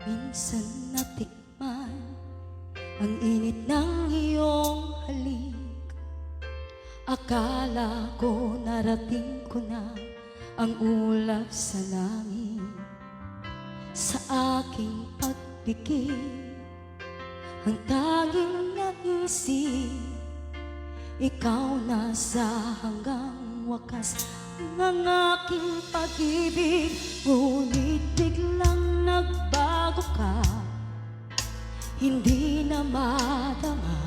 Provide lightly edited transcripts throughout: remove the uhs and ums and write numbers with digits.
Minsan natikman ang init ng iyong halik. Akala ko narating ko na ang ulap sa langit. Sa aking pagpikit, ang tanging naisip, ikaw na sa hanggang wakas ng aking pag-ibig. Ngunit biglang nagbago ka, hindi na madama.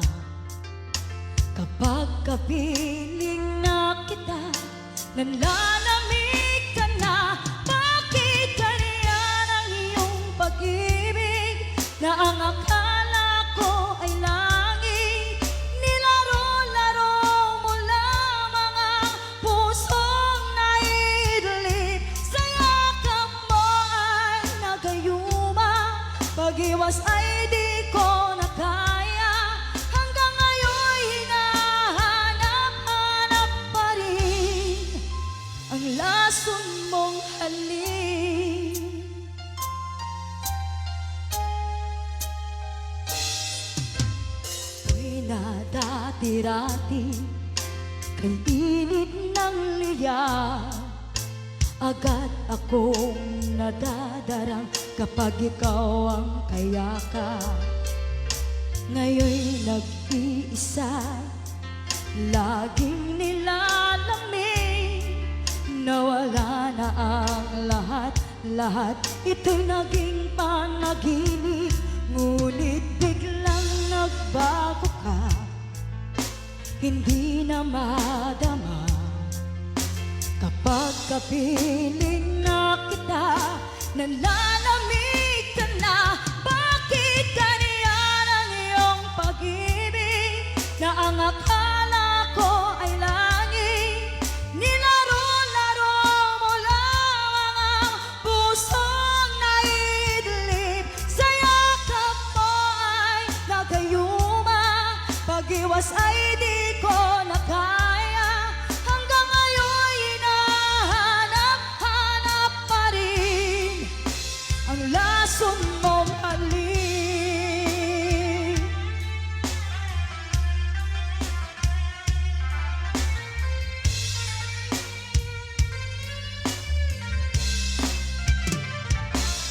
Kapag kapiling na kita, nanlalamig ka na. Bakit ganyan ang iyong pag-ibig na ang akala ko ay langit? Nilaro-laro mo lamang ang pusong naidlip. Sa yakap mo ay nagayuma, pag-iwas ay di ko na kaya. Hanggang ngayon hinahanap-hanap pa rin ang lason mong halik. Ako'y nadati-rati kay init ng liyak. Agad akong nadadarang kapag ikaw ang kayakap. Ngayon'y nag-iisa, laging nilalamig. Nawala na ang lahat-lahat, ito'y naging panaginip. Ngunit biglang nagbago ka, hindi na madama. Kapag kapiling na kita, nanlalamig ka na. Bakit ganyan ang iyong pag-ibig na ang akala ko ay langit? Nilaro-laro mo lamang ang pusong naidlip. Sa yakap mo ay nagayuma, pag-iwas ay di ko na kaya. Hanggang ngayon hinahanap-hanap pa rin ang lason mong halik.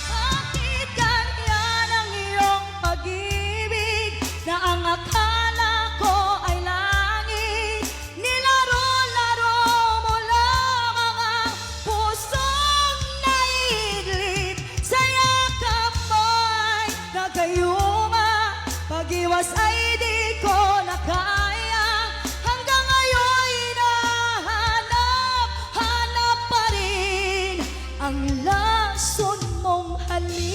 Bakit ganyan ang iyong pag-ibig na ang akala ko ay langit? Nilaro-laro mo lamang ang pusong naidlip. Sa yakap mo ay nagayuma, pag-iwas ay di ko na kaya. Hanggang ngayon hinahanap-hanap pa rin ang lason mong halik.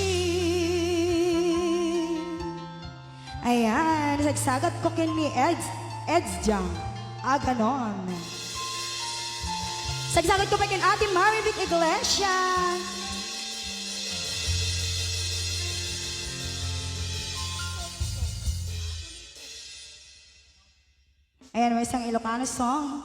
Ayan, nagsagat ko kin ni Eds Jam. Ganon. Sagsagot ko pa kin Ate Marivic Iglesias. Ayan, may isang Ilocano song.